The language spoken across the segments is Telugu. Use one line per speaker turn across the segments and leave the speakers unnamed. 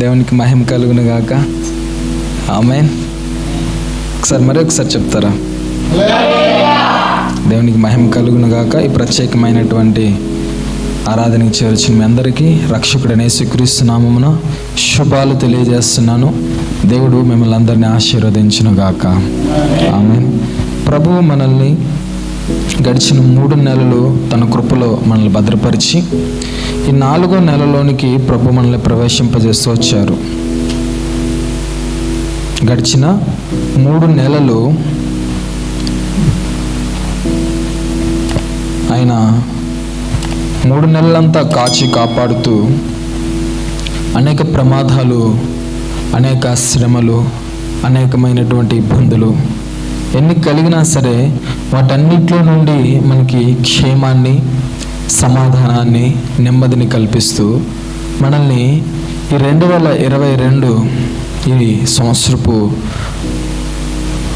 దేవునికి మహిమ కలుగును గాక. ఆమేన్. ఒకసారి చెప్తారా? దేవునికి మహిమ కలుగును గాక. ఈ ప్రత్యేకమైనటువంటి ఆరాధనకి చేర్చిన మీ అందరికీ రక్షకుడైన యేసుక్రీస్తు నామమున శుభాలు తెలియజేస్తున్నాను. దేవుడు మిమ్మల్ని అందరినీ ఆశీర్వదించును గాక. ఆమేన్. ప్రభువు మనల్ని గడిచిన 3 నెలలు తన కృపలో మనల్ని భద్రపరిచి ఈ 4వ నెలలోనికి ప్రభు మనల్ని ప్రవేశింపజేస్తూ వచ్చారు. గడిచిన 3 నెలలు ఆయన 3 నెలలంతా కాచి కాపాడుతూ అనేక ప్రమాదాలు, అనేక శ్రమలు, అనేకమైనటువంటి ఇబ్బందులు ఎన్ని కలిగినా సరే వాటన్నిటిలో నుండి మనకి క్షేమాన్ని, సమాధానాన్ని, నెమ్మదిని కల్పిస్తూ మనల్ని ఈ 2022 ఈ సంవత్సరపు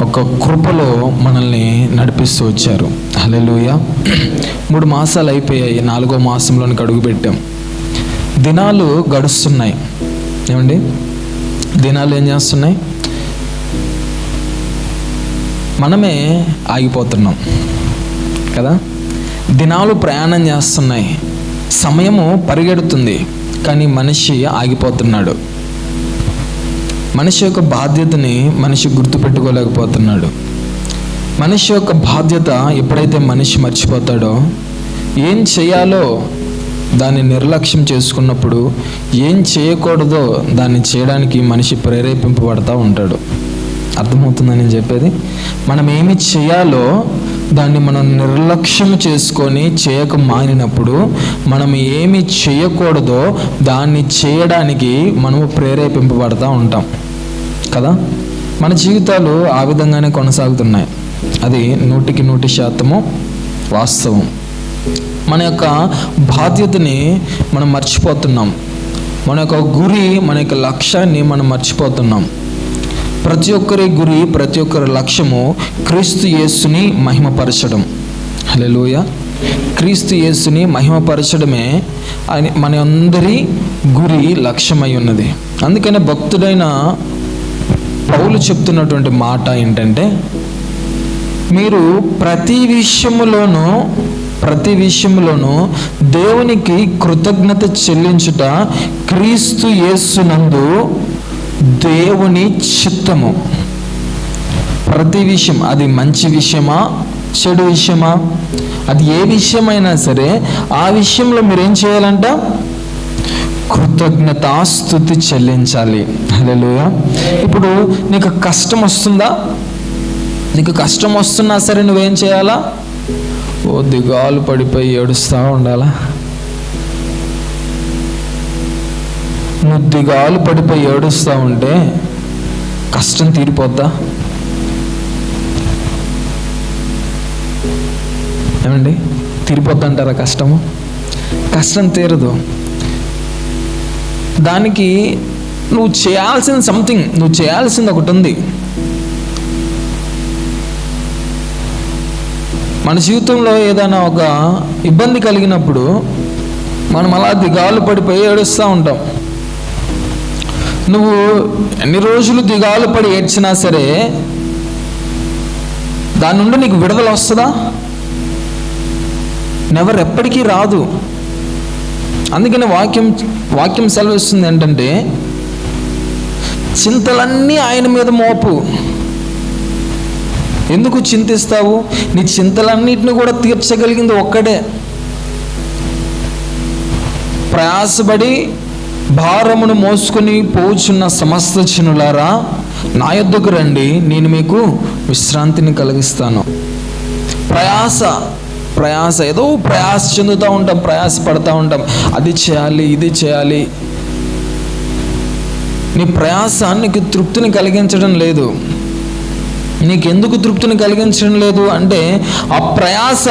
ఒక కృపలో మనల్ని నడిపిస్తూ వచ్చారు. హల్లెలూయా. 3 మాసాలు అయిపోయాయి. 4వ మాసంలోనికి అడుగుపెట్టాం. దినాలు గడుస్తున్నాయి. ఏమండి, దినాలు ఏం చేస్తున్నాయి? మనమే ఆగిపోతున్నాం కదా. దినాలు ప్రయాణం చేస్తున్నాయి, సమయము పరిగెడుతుంది, కానీ మనిషి ఆగిపోతున్నాడు. మనిషి యొక్క బాధ్యతని మనిషి గుర్తుపెట్టుకోలేకపోతున్నాడు. మనిషి యొక్క బాధ్యత ఎప్పుడైతే మనిషి మర్చిపోతాడో, ఏం చేయాలో దాన్ని నిర్లక్ష్యం చేసుకున్నప్పుడు ఏం చేయకూడదో దాన్ని చేయడానికి మనిషి ప్రేరేపింపబడతా ఉంటాడు. అర్థమవుతుందని చెప్పేది? మనం ఏమి చేయాలో దాన్ని మనం నిర్లక్ష్యం చేసుకొని చేయక మానినప్పుడు మనం ఏమి చేయకూడదో దాన్ని చేయడానికి మనము ప్రేరేపింపబడతా ఉంటాం కదా. మన జీవితాలు ఆ విధంగానే కొనసాగుతున్నాయి. అది 100% వాస్తవం. మన యొక్క బాధ్యతని మనం మర్చిపోతున్నాం. మన యొక్క గురి, మన యొక్క లక్ష్యాన్ని మనం మర్చిపోతున్నాం. ప్రతి ఒక్కరి గురి, ప్రతి ఒక్కరి లక్ష్యము క్రీస్తు యేసుని మహిమపరచడం. హల్లెలూయా. క్రీస్తు యేసుని మహిమపరచడమే మన అందరి గురి, లక్ష్యమై ఉన్నది. అందుకనే భక్తుడైన పౌలు చెప్తున్నటువంటి మాట ఏంటంటే, మీరు ప్రతి విషయములోనూ దేవునికి కృతజ్ఞత చెల్లించుట క్రీస్తు యేసునందు దేవుని చిత్తము. ప్రతి విషయం, అది మంచి విషయమా, చెడు విషయమా, అది ఏ విషయమైనా సరే ఆ విషయంలో మీరేం చేయాలంట? కృతజ్ఞతాస్తుతి చెల్లించాలి. హల్లెలూయా. ఇప్పుడు నీకు కష్టం వస్తుందా? నీకు కష్టం వస్తున్నా సరే నువ్వేం చేయాలా? దిగాలు పడిపోయి ఏడుస్తూ ఉండాలా? నువ్వు దిగాలు పడిపోయి ఏడుస్తూ ఉంటే కష్టం తీరిపోద్దా? ఏమండి, తీరిపోద్దంటారా? కష్టం తీరదు. దానికి నువ్వు చేయాల్సింది ఒకటి ఉంది. మన జీవితంలో ఏదైనా ఒక ఇబ్బంది కలిగినప్పుడు మనం అలా దిగాలు పడిపోయి ఏడుస్తూ ఉంటాం. నువ్వు ఎన్ని రోజులు దిగాలు పడి ఏడ్చినా సరే దాని నుండి నీకు విడుదల వస్తుందా? నెవర్, ఎప్పటికీ రాదు. అందుకని వాక్యం సెలవిస్తుంది ఏంటంటే, చింతలన్నీ ఆయన మీద మోపు. ఎందుకు చింతిస్తావు? నీ చింతలన్నిటిని కూడా తీర్చగలిగింది ఒక్కడే. ప్రయాసపడి భారమును మోసుకొని పోచున్న సమస్త జనులారా నా యొద్దకు రండి, నేను మీకు విశ్రాంతిని కలిగిస్తాను. ప్రయాస ఏదో ప్రయాస చెందుతూ ఉంటాం, ప్రయాస పడుతూ ఉంటాం. అది చేయాలి, ఇది చేయాలి. నీ ప్రయాస నీకు తృప్తిని కలిగించడం లేదు. నీకెందుకు తృప్తిని కలిగించడం లేదు అంటే, ఆ ప్రయాస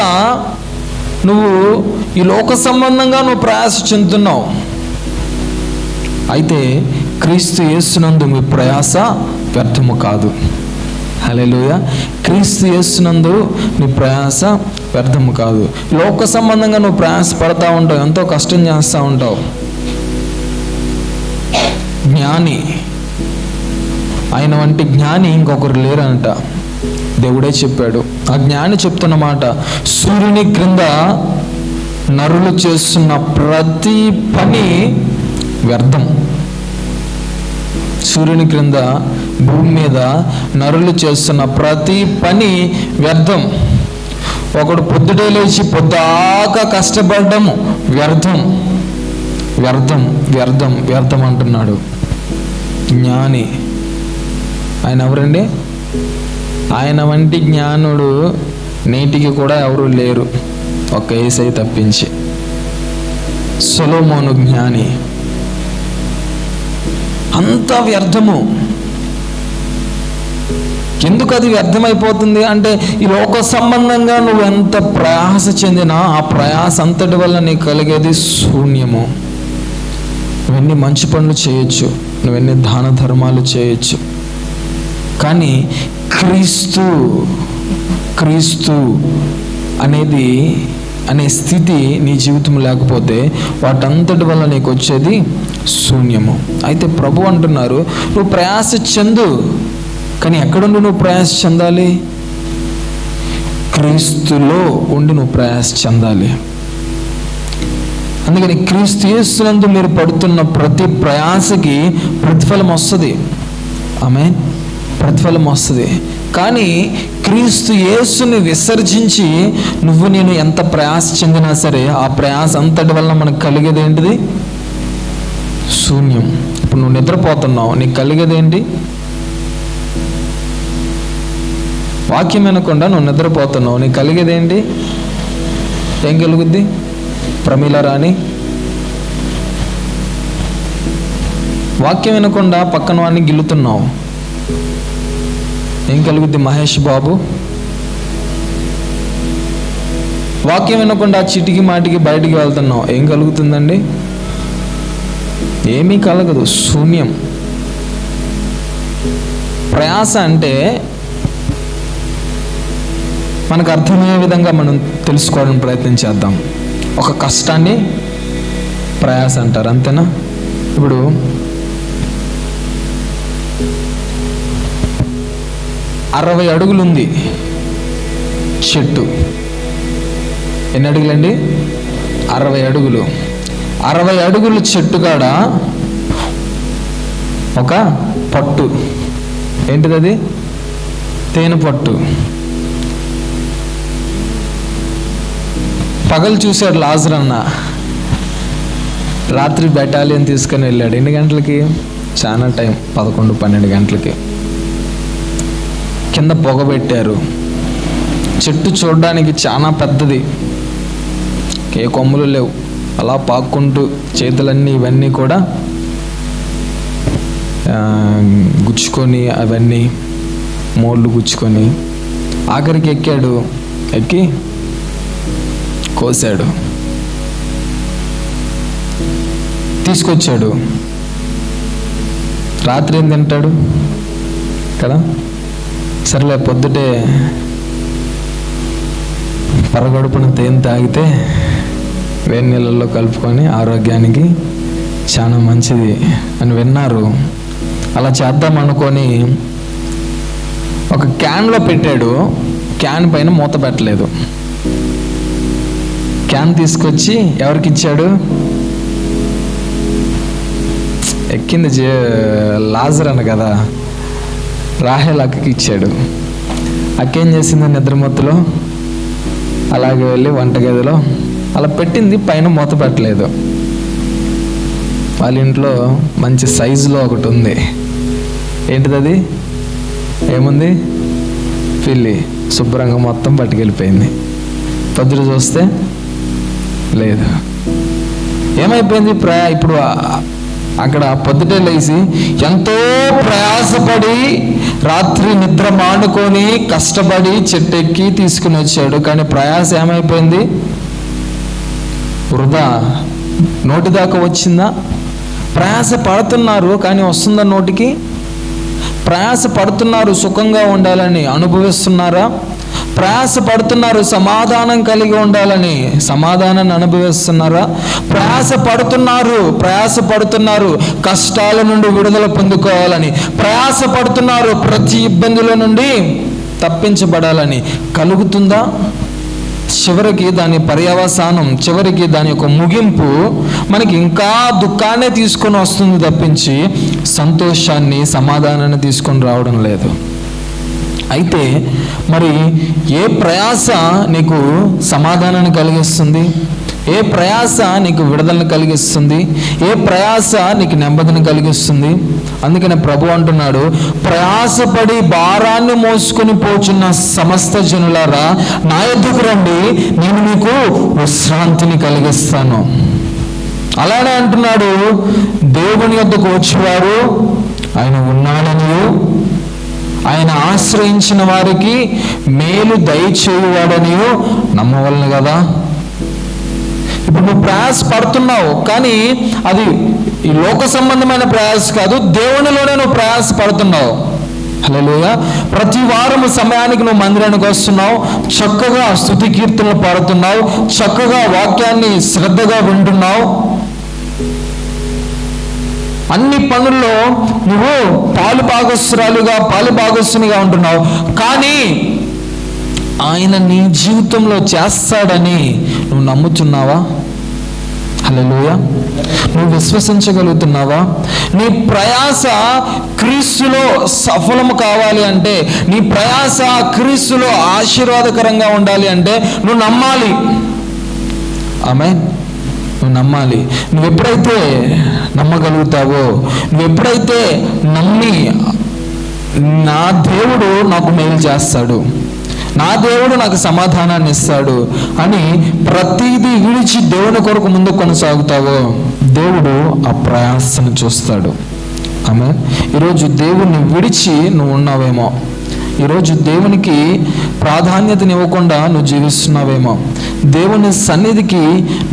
నువ్వు ఈ లోక సంబంధంగా నువ్వు ప్రయాస చెందుతున్నావు. అయితే క్రీస్తు యేసునందు మీ ప్రయాస వ్యర్థము కాదు. హల్లెలూయా. క్రీస్తు యేసునందు నీ ప్రయాస వ్యర్థము కాదు. లోక సంబంధంగా నువ్వు ప్రయాస పడతా ఉంటావు, ఎంతో కష్టం చేస్తూ ఉంటావు. జ్ఞాని. ఆయన వంటి జ్ఞాని ఇంకొకరు లేరంట. దేవుడే చెప్పాడు. ఆ జ్ఞాని చెప్తున్న మాట, సూర్యుని క్రింద నరులు చేస్తున్న ప్రతి పని వ్యర్థం. సూర్యుని క్రింద భూమి మీద నరులు చేస్తున్న ప్రతి పని వ్యర్థం. ఒకడు పొద్దుటే లేచి పొద్దాకా కష్టపడ్డము వ్యర్థం, వ్యర్థం, వ్యర్థం, వ్యర్థం అంటున్నాడు జ్ఞాని. ఆయన ఎవరండి? ఆయన వంటి జ్ఞానుడు నేటికి కూడా ఎవరు లేరు, ఒక్క యేసయ్య తప్పించి. సొలొమోను జ్ఞాని. అంత వ్యర్థము. ఎందుకు అది వ్యర్థమైపోతుంది అంటే, ఈ లోక సంబంధంగా నువ్వు ఎంత ప్రయాస చెందినా ఆ ప్రయాస అంతటి వల్ల నీకు కలిగేది శూన్యము. నువ్వెన్ని మంచి పనులు చేయొచ్చు, నువ్వెన్ని దాన ధర్మాలు చేయొచ్చు, కానీ క్రీస్తు అనే స్థితి నీ జీవితం లేకపోతే వాటంతటి వల్ల నీకు వచ్చేది శూన్యము. అయితే ప్రభు అంటున్నారు, నువ్వు ప్రయాస చెందు, కానీ ఎక్కడుండి నువ్వు ప్రయాస చెందాలి? క్రీస్తులో ఉండి నువ్వు ప్రయాస చెందాలి. అందుకని క్రీస్తు యేసునందు మీరు పడుతున్న ప్రతి ప్రయాసకి ప్రతిఫలం వస్తుంది. ఆమేన్. ప్రతిఫలం వస్తుంది. కానీ క్రీస్తు యేసుని విసర్జించి నువ్వు నేను ఎంత ప్రయాస చెందినా సరే ఆ ప్రయాస అంతటి వల్ల మనకు కలిగేది ఏంటిది? శూన్యం. ఇప్పుడు నువ్వు నిద్రపోతున్నావు, నీకు కలిగేది ఏంటి? వాక్యం వినకుండా నువ్వు నిద్రపోతున్నావు, నీకు కలిగేది ఏంటి? ఏం కలుగుద్ది? ప్రమీల రాణి వాక్యం వినకుండా పక్కన వాడిని గిల్లుతున్నావు, ఏం కలుగుద్ది? మహేష్ బాబు వాక్యం వినకుండా చిటికి మాటికి బయటికి వెళ్తున్నావు, ఏం కలుగుతుందండి? ఏమీ కలగదు, శూన్యం. ప్రయాస అంటే మనకు అర్థమయ్యే విధంగా మనం తెలుసుకోవడానికి ప్రయత్నం చేద్దాం. ఒక కష్టాన్ని ప్రయాస అంటారు, అంతేనా? ఇప్పుడు 60 అడుగులు ఉంది చెట్టు. ఎన్ని అడుగులండి? 60 అడుగులు. 60 అడుగులు చెట్టు కాడ ఒక పట్టు. ఏంటిది అది? తేనె పట్టు. పగలు చూశాడు లాజర్ అన్న, రాత్రి బెటాలియన్ తీసుకొని వెళ్ళాడు. ఎన్ని గంటలకి? చాలా టైం, 11-12 గంటలకి. కింద పొగ పెట్టారు. చెట్టు చూడడానికి చాలా పెద్దది, ఏ కొమ్ములు లేవు, అలా పాక్కుంటూ చేతులన్నీ ఇవన్నీ కూడా గుచ్చుకొని, అవన్నీ మోళ్ళు గుచ్చుకొని ఆఖరికి ఎక్కాడు. ఎక్కి కోసాడు, తీసుకొచ్చాడు. రాత్రి ఏం తింటాడు కదా? సరేలే, పొద్దుటే పరగడుపున తేనె తాగితే వేడి నీళ్ళల్లో కలుపుకొని ఆరోగ్యానికి చాలా మంచిది అని విన్నారు. అలా చేద్దాం అనుకొని ఒక క్యాన్లో పెట్టాడు. క్యాన్ పైన మూత పెట్టలేదు. క్యాన్ తీసుకొచ్చి ఎవరికి ఇచ్చాడు? ఎక్కింది లాజర్ అన్న కదా, రాహేల్ అక్కకి ఇచ్చాడు. అక్కేం చేసింది? నిద్రమత్తులో అలాగే వెళ్ళి వంటగదిలో అలా పెట్టింది, పైన మూత పెట్టలేదు. వాళ్ళ ఇంట్లో మంచి సైజులో ఒకటి ఉంది. ఏంటిది అది? ఏముంది? పిల్లి. శుభ్రంగా మొత్తం పట్టుకెళ్ళిపోయింది. పొద్దున చూస్తే లేదు. ఏమైపోయింది? ఇప్పుడు అక్కడ పొద్దుటే లేచి ఎంతో ప్రయాసపడి రాత్రి నిద్ర మానుకొని కష్టపడి చెట్టెక్కి తీసుకుని వచ్చాడు. కానీ ప్రయాస ఏమైపోయింది? వృధా. నోటి దాకా వచ్చిందా? ప్రయాస పడుతున్నారు కానీ వస్తుందా నోటికి? ప్రయాస పడుతున్నారు, సుఖంగా ఉండాలని అనుభవిస్తున్నారా? ప్రయాస పడుతున్నారు సమాధానం కలిగి ఉండాలని. సమాధానాన్ని అనుభవిస్తున్నారా? ప్రయాస పడుతున్నారు కష్టాల నుండి విడుదల పొందుకోవాలని. ప్రయాస పడుతున్నారు ప్రతి ఇబ్బందుల నుండి తప్పించబడాలని. కలుగుతుందా? చివరికి దాని పర్యవసానం, చివరికి దాని యొక్క ముగింపు మనకి ఇంకా దుఃఖాన్నే తీసుకొని వస్తుంది తప్పించి సంతోషాన్ని, సమాధానాన్ని తీసుకొని రావడం లేదు. అయితే మరి ఏ ప్రయాస నీకు సమాధానాన్ని కలిగిస్తుంది? ఏ ప్రయాస నీకు విడుదలను కలిగిస్తుంది? ఏ ప్రయాస నీకు నెమ్మదిని కలిగిస్తుంది? అందుకనే ప్రభు అంటున్నాడు, ప్రయాసపడి భారాన్ని మోసుకొని పోచున్న సమస్త జనులారా నా యొద్దకు రండి, నేను మీకు విశ్రాంతిని కలిగిస్తాను. అలానే అంటున్నాడు, దేవుని యొద్దకు వచ్చేవారు ఆయన ఉన్నాడనియు, ఆయన ఆశ్రయించిన వారికి మేలు దయచేయువాడని నమ్మవలను కదా. ఇప్పుడు నువ్వు ప్రయాస పడుతున్నావు, కానీ అది ఈ లోక సంబంధమైన ప్రయాస కాదు, దేవునిలోనే నువ్వు ప్రయాస పడుతున్నావు. హల్లెలూయా. ప్రతి వారం సమయానికి నువ్వు మందిరానికి వస్తున్నావు, చక్కగా స్తుతి కీర్తనలు పాడుతున్నావు, చక్కగా వాక్యాన్ని శ్రద్ధగా వింటున్నావు. అన్ని పనుల్లో నువ్వు పాలు భాగస్సునిగా ఉంటున్నావు. కానీ ఆయన నీ జీవితంలో చేస్తాడని నువ్వు నమ్ముతున్నావా? హల్లెలూయా. నువ్వు విశ్వసించగలుగుతున్నావా? నీ ప్రయాస క్రీస్తులో సఫలము కావాలి అంటే, నీ ప్రయాస క్రీస్తులో ఆశీర్వాదకరంగా ఉండాలి అంటే నువ్వు నమ్మాలి. ఆమేన్. నువ్వు నమ్మాలి. నువ్వు ఎప్పుడైతే నమ్మగలుగుతావో, నువ్వు ఎప్పుడైతే నమ్మి నా దేవుడు నాకు మేలు చేస్తాడు, నా దేవుడు నాకు సమాధానాన్ని ఇస్తాడు అని ప్రతిదీ విడిచి దేవుని కొరకు ముందుకు కొనసాగుతావో, దేవుడు ఆ ప్రయాసను చూస్తాడు. ఆమేన్. ఈరోజు దేవుణ్ణి విడిచి నువ్వు ఉన్నావేమో, ఈరోజు దేవునికి ప్రాధాన్యతనివ్వకుండా నువ్వు జీవిస్తున్నావేమో, దేవుని సన్నిధికి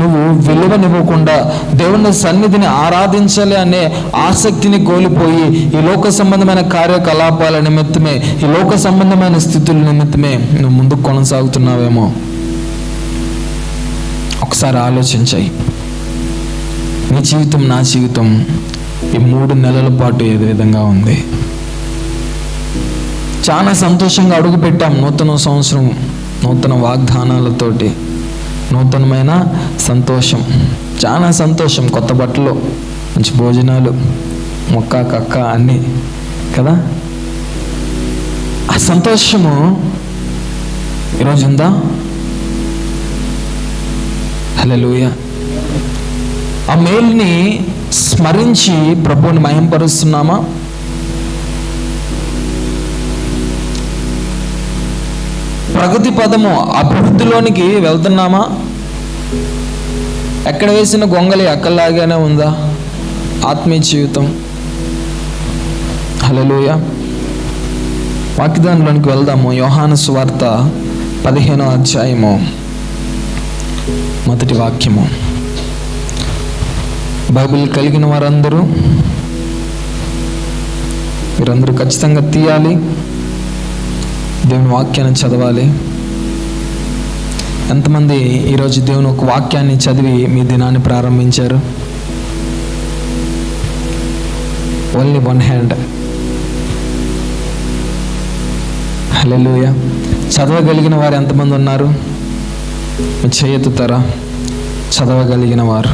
నువ్వు విలువనివ్వకుండా, దేవుని సన్నిధిని ఆరాధించాలి అనే ఆసక్తిని కోల్పోయి ఈ లోక సంబంధమైన కార్యకలాపాల నిమిత్తమే, ఈ లోక సంబంధమైన స్థితుల నిమిత్తమే నువ్వు ముందుకు కొనసాగుతున్నావేమో. ఒకసారి ఆలోచించాయి. నీ జీవితం, నా జీవితం ఈ 3 నెలల పాటు ఏ విధంగా ఉంది? చాలా సంతోషంగా అడుగుపెట్టాం నూతన సంవత్సరం, నూతన వాగ్దానాలతోటి, నూతనమైన సంతోషం, చాలా సంతోషం. కొత్త బట్టలు, మంచి భోజనాలు, మొక్క కక్క అన్నీ కదా. ఆ సంతోషము ఈరోజు ఉందా? హల్లెలూయా. ఆ మేలుని స్మరించి ప్రభువుని మహింపరుస్తున్నామా? ప్రగతి పదము అభివృద్ధిలోనికి వెళ్తున్నామా? ఎక్కడ వేసిన గొంగలి అక్కలాగానే ఉందా ఆత్మీయ జీవితం? హల్లెలూయా. వాక్యదానంలోనికి వెళ్దాము. యోహాను సువార్త 15వ అధ్యాయము మొదటి వాక్యము. బైబిల్ కలిగిన వారందరూ మీరందరూ ఖచ్చితంగా తీయాలి, దేవుని వాక్యాన్ని చదవాలి. ఎంతమంది ఈరోజు దేవుని ఒక వాక్యాన్ని చదివి మీ దినాన్ని ప్రారంభించారు? Only 1 hand. హల్లెలూయా. చదవగలిగిన వారు ఎంతమంది ఉన్నారు? మీ చేయెత్తుతారా? చదవగలిగిన వారు.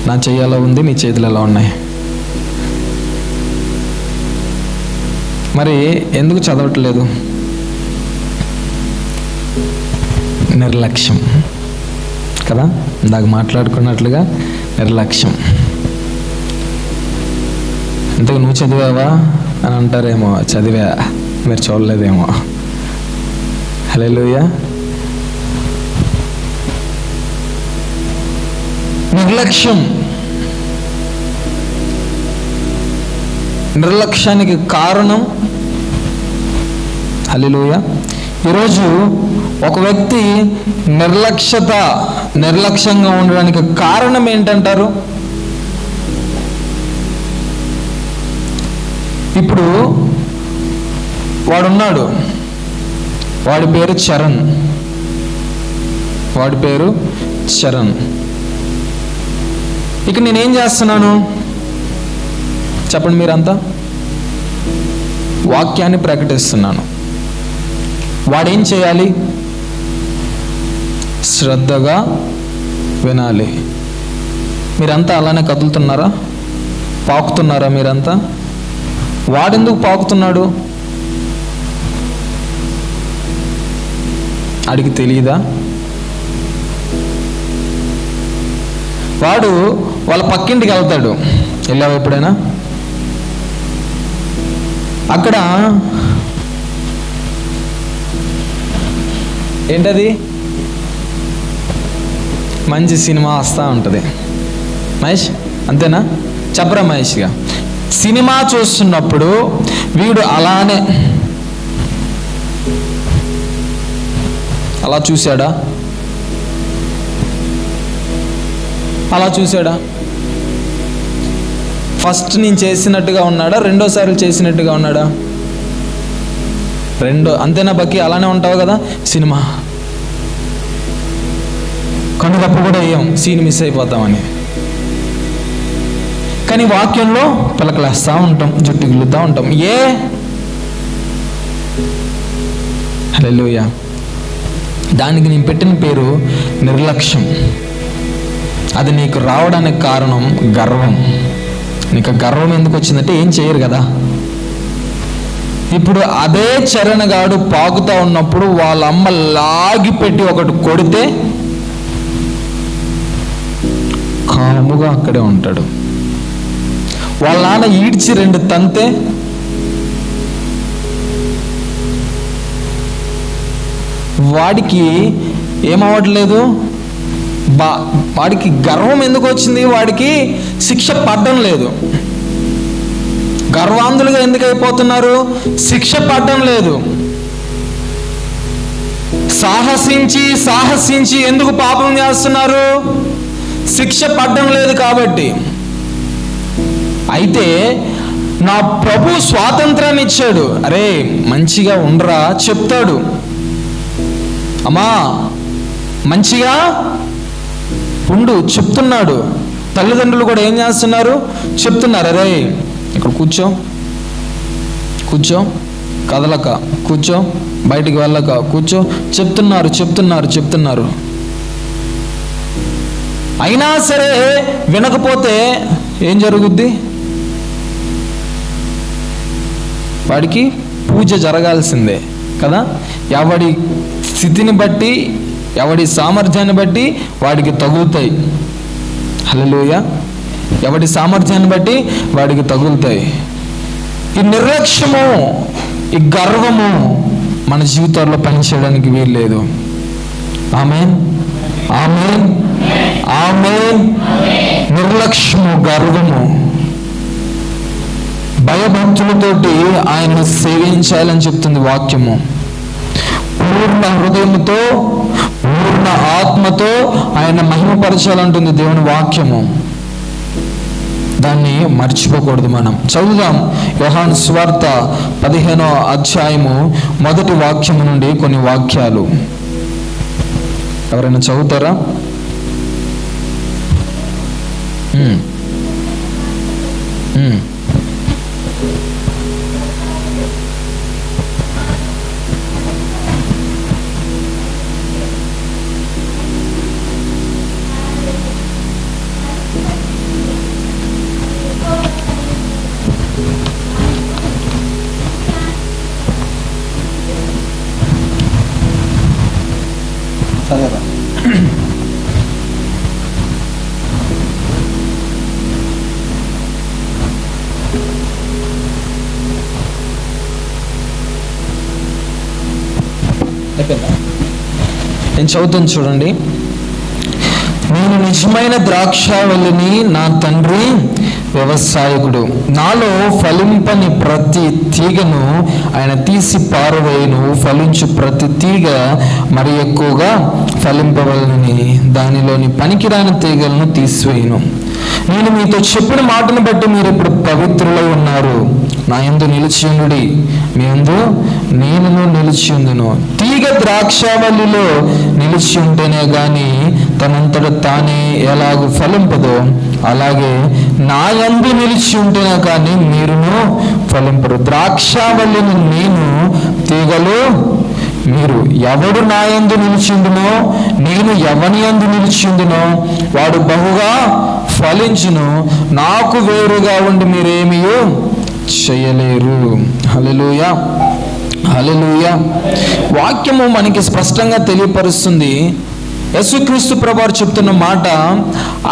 నా చెయ్యాలో ఉంది, మీ చేతులు ఎలా ఉన్నాయి? మరి ఎందుకు చదవట్లేదు? నిర్లక్ష్యం కదా. ఇందాక మాట్లాడుకున్నట్లుగా నిర్లక్ష్యం. ఇంతకు నువ్వు చదివావా అని అంటారేమో. చదివా, మీరు చూడలేదేమో. హల్లెలూయా. నిర్లక్ష్యానికి కారణం, హల్లెలూయా, ఈరోజు ఒక వ్యక్తి నిర్లక్ష్యంగా ఉండడానికి కారణం ఏంటంటారు? ఇప్పుడు వాడున్నాడు, వాడి పేరు చరణ్. వాడి పేరు చరణ్. ఇక నేనేం చేస్తున్నాను చెప్పండి మీరంతా? వాక్యాన్ని ప్రకటిస్తున్నాను. వాడేం చేయాలి? శ్రద్ధగా వినాలి. మీరంతా అలానే కదులుతున్నారా? పాకుతున్నారా మీరంతా? వాడెందుకు పాకుతున్నాడు? అడిగి తెలియదా? వాడు వాళ్ళ పక్కింటికి వెళ్తాడు. వెళ్ళావు ఎప్పుడైనా? అక్కడ ఏంటది, మంచి సినిమా వస్తూ ఉంటుంది. మహేష్ అంతేనా? చెప్పరా మహేష్గా. సినిమా చూస్తున్నప్పుడు వీడు అలానే అలా చూశాడా? అలా చూశాడా? ఫస్ట్ నేను చేసినట్టుగా ఉన్నాడా? రెండోసారి చేసినట్టుగా ఉన్నాడా? అంతేనా బక్కి? అలానే ఉంటావు కదా. సినిమా కనుగప్పు కూడా వేయం, సీన్ మిస్ అయిపోతామని. కానీ వాక్యంలో పిలకలేస్తూ ఉంటాం, జుట్టు గిల్లుతూ ఉంటాం. హల్లెలూయా. దానికి నేను పెట్టిన పేరు నిర్లక్ష్యం. అది నీకు రావడానికి కారణం గర్వం. నీకు గర్వం ఎందుకు వచ్చిందంటే ఏం చేయరు కదా. ఇప్పుడు అదే చరణగాడు పాకుతూ ఉన్నప్పుడు వాళ్ళ అమ్మ లాగి పెట్టి ఒకటి కొడితే కాముగా అక్కడే ఉంటాడు. వాళ్ళ నాన్న ఈడ్చి 2 తంతే వాడికి ఏమవ్వట్లేదు. వాడికి గర్వం ఎందుకు వచ్చింది? వాడికి శిక్ష పడడం లేదు. గర్వాంధులుగా ఎందుకు అయిపోతున్నారు? శిక్ష పడడం లేదు. సాహసించి ఎందుకు పాపం చేస్తున్నారు? శిక్ష పడడం లేదు కాబట్టి. అయితే నా ప్రభు స్వాతంత్రాన్ని ఇచ్చాడు. అరే మంచిగా ఉండరా చెప్తాడు. అమ్మా మంచిగా ఉండు చెప్తున్నాడు. తల్లిదండ్రులు కూడా ఏం చేస్తున్నారు? చెప్తున్నారు. అరే ఇక్కడ కూర్చో, కదలక కూర్చో, బయటికి వెళ్ళక కూర్చో, చెప్తున్నారు. అయినా సరే వినకపోతే ఏం జరుగుద్ది? వాడికి పూజ జరగాల్సిందే కదా. ఎవడి స్థితిని బట్టి, ఎవడి సామర్థ్యాన్ని బట్టి వాడికి తగులుతాయి. హల్లెలూయా. ఎవడి సామర్థ్యాన్ని బట్టి వాడికి తగులుతాయి. ఈ నిర్లక్ష్యము, ఈ గర్వము మన జీవితాల్లో పనిచేయడానికి వీల్లేదు. ఆమేన్, ఆమేన్, ఆమేన్. నిర్లక్ష్యము, గర్వము. భయభక్తులతోటి ఆయనను సేవించాలని చెప్తుంది వాక్యము. పూర్ణ హృదయముతో, పూర్ణ ఆత్మతో ఆయన మహిమపరచాలంటుంది దేవుని వాక్యము. దాన్ని మర్చిపోకూడదు. మనం చదువుదాం యోహాను సువార్త 15వ అధ్యాయము 1వ వాక్యము నుండి కొన్ని వాక్యాలు. ఎవరైనా చదువుతారా? నేను చదువుతాను చూడండి. నేను నిజమైన ద్రాక్షావల్లిని, నా తండ్రి వ్యవసాయకుడు. నాలో ఫలింపని ప్రతి తీగను ఆయన తీసి పారవేయును. ఫలించు ప్రతి తీగ మరి ఎక్కువగా ఫలింపవలనని దానిలోని పనికిరాని తీగలను తీసివేయును. నేను మీతో చెప్పిన మాటను బట్టి మీరు ఇప్పుడు పవిత్రులై ఉన్నారు. నా యందు నిలిచియుండుడి, మీ యందు నేనును నిలిచియుందును. తీగ ద్రాక్షావల్లిలో నిలిచి ఉంటేనే గాని తనంతట తానే ఎలాగూ ఫలింపదో, అలాగే నా యందు నిలిచి ఉంటేనే కానీ మీరును ఫలింపరు. ద్రాక్షావల్లిని నేను, తీగలు మీరు. ఎవడు నా యందు నిలిచిండునో, నేను ఎవని యందు నిలిచిండునో వాడు బహుగా ఫలించును. నాకు వేరుగా ఉండి మీరేమీ చేయలేరు. హల్లెలూయా, హల్లెలూయా. వాక్యము మనకి స్పష్టంగా తెలియపరుస్తుంది. యేసుక్రీస్తు ప్రభువారు చెప్తున్న మాట,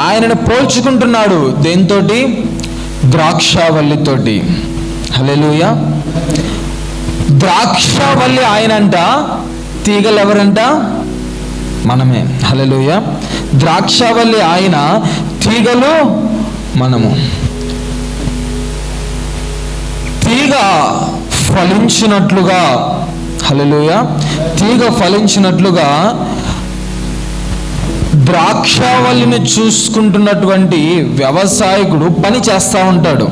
ఆయనను పోల్చుకుంటున్నాడు దేనితోటి? ద్రాక్షావల్లితోటి. హల్లెలూయా. ద్రాక్షావల్లి ఆయనంట, తీగలు ఎవరంట? మనమే. హల్లెలూయా. ద్రాక్షావల్లి ఆయన, తీగలు మనము. తీగ ఫలించినట్లుగా, హల్లెలూయా, తీగ ఫలించినట్లుగా ద్రాక్షావల్లిని చూసుకుంటున్నటువంటి వ్యవసాయకుడు పని చేస్తూ ఉంటాడు.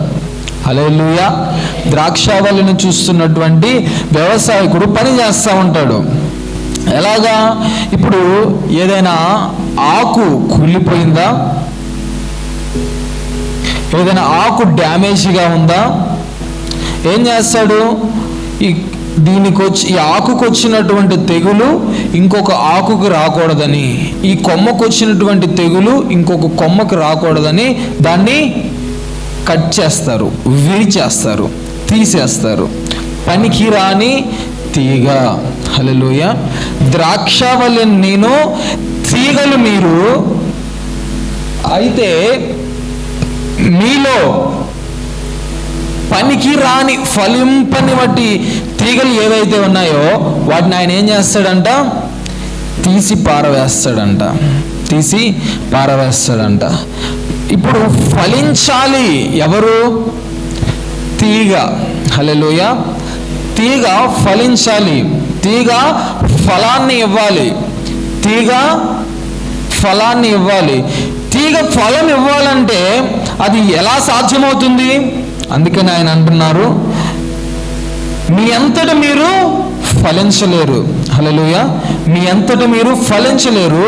హల్లెలూయా. ద్రాక్షావల్లిని చూస్తున్నటువంటి వ్యవసాయకుడు పని చేస్తూ ఉంటాడు. ఎలాగా? ఇప్పుడు ఏదైనా ఆకు కుళ్ళిపోయిందా, ఏదైనా ఆకు డ్యామేజ్గా ఉందా, ఏం చేస్తాడు? ఈ ఆకుకు వచ్చినటువంటి తెగులు ఇంకొక ఆకుకు రాకూడదని, ఈ కొమ్మకు వచ్చినటువంటి తెగులు ఇంకొక కొమ్మకు రాకూడదని దాన్ని కట్ చేస్తారు, విరిచేస్తారు, తీసేస్తారు. పనికి రాని తీగ. హల్లెలూయా. ద్రాక్షావల్లి నేను, తీగలు మీరు. అయితే మీలో పనికి రాని ఫలింపని వాటి తీగలు ఏవైతే ఉన్నాయో వాటిని ఆయన ఏం చేస్తాడంట? తీసి పారవేస్తాడంట, తీసి పారవేస్తాడంట. ఇప్పుడు ఫలించాలి ఎవరు? తీగ. హల్లెలూయా. తీగ ఫలించాలి, తీగ ఫలాన్ని ఇవ్వాలి, తీగ ఫలాన్ని ఇవ్వాలి. తీగ ఫలం ఇవ్వాలంటే అది ఎలా సాధ్యమవుతుంది? అందుకని ఆయన అంటున్నారు, మీ అంతట మీరు ఫలించలేరు. హల్లెలూయా. మీ అంతట మీరు ఫలించలేరు.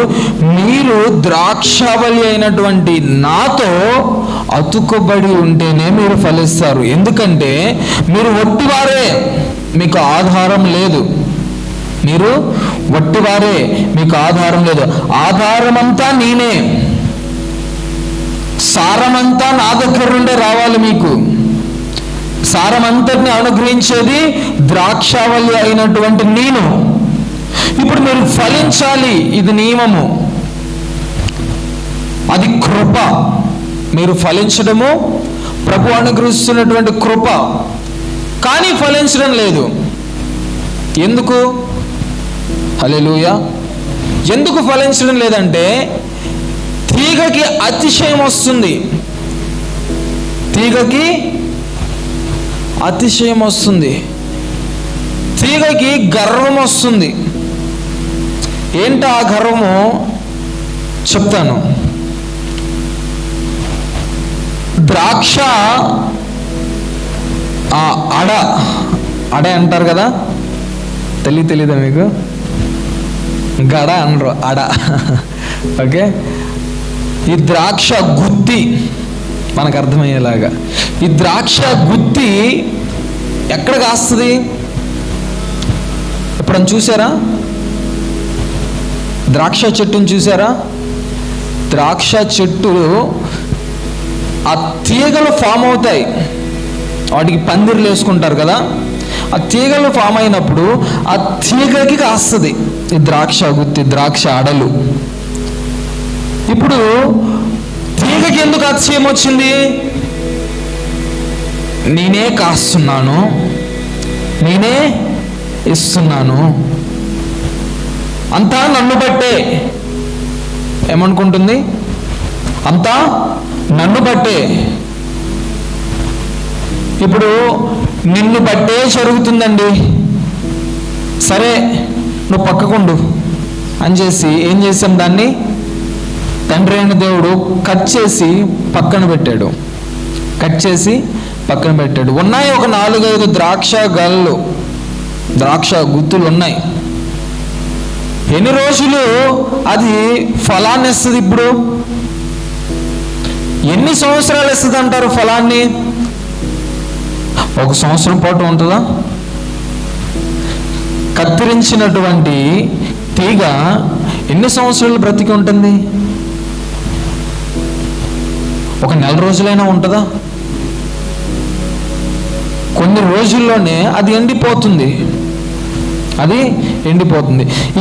మీరు ద్రాక్షావల్లి అయినటువంటి నాతో అతుకుబడి ఉంటేనే మీరు ఫలిస్తారు. ఎందుకంటే మీరు వట్టివారే, మీకు ఆధారం లేదు. మీరు వట్టివారే, మీకు ఆధారం లేదు. ఆధారమంతా నేనే, సారమంతా నా దగ్గర నుండే రావాలి. మీకు సారమంతటిని అనుగ్రహించేది ద్రాక్షావల్లి అయినటువంటి నేను. ఇప్పుడు మీరు ఫలించాలి, ఇది నియమము, అది కృప. మీరు ఫలించడము ప్రభు అనుగ్రహిస్తున్నటువంటి కృప. కానీ ఫలించడం లేదు. ఎందుకు? హల్లెలూయా. ఎందుకు ఫలించడం లేదంటే తీగకి అతిశయం వస్తుంది, తీగకి అతిశయం వస్తుంది, తీగకి గర్వం వస్తుంది. ఏంటి ఆ గర్వము? చెప్తాను. ద్రాక్ష అడ అంటారు కదా, తెలీదా మీకు? గడ అనరు, అడ. ఓకే. ఈ ద్రాక్ష గుత్తి మనకు అర్థమయ్యేలాగా, ఈ ద్రాక్ష గుత్తి ఎక్కడ కాస్తుంది? ఎప్పుడన్నా చూసారా? ద్రాక్ష చెట్టుని చూసారా? ద్రాక్ష చెట్టు ఆ తీగలు ఫామ్ అవుతాయి, వాటికి పందిర్లు వేసుకుంటారు కదా, ఆ తీగలు ఫామ్ అయినప్పుడు ఆ తీగకి కాస్తుంది ఈ ద్రాక్ష గుత్తి, ద్రాక్ష అడలు. ఇప్పుడు తీగకి ఎందుకు అతిశయం వచ్చింది? నేనే కాస్తున్నాను, నేనే ఇస్తున్నాను, అంతా నన్ను బట్టే. ఏమనుకుంటుంది? అంతా నన్ను బట్టే. ఇప్పుడు నిన్ను బట్టే జరుగుతుందండి, సరే నువ్వు పక్కకుండు అని చేసి ఏం చేసాం? దాన్ని తండ్రి అయిన దేవుడు కట్ చేసి పక్కన పెట్టాడు. ఉన్నాయి ఒక 4-5 ద్రాక్ష గుత్తులు ఉన్నాయి. ఎన్ని రోజులు అది ఫలాన్ని ఇస్తుంది? ఇప్పుడు ఎన్ని సంవత్సరాలు ఇస్తుంది అంటారు ఫలాన్ని? 1 సంవత్సరం పాటు ఉంటుందా? కత్తిరించినటువంటి తీగ ఎన్ని సంవత్సరాలు బ్రతికి ఉంటుంది? 1 నెల రోజులైనా ఉంటుందా? కొన్ని రోజుల్లోనే అది ఎండిపోతుంది.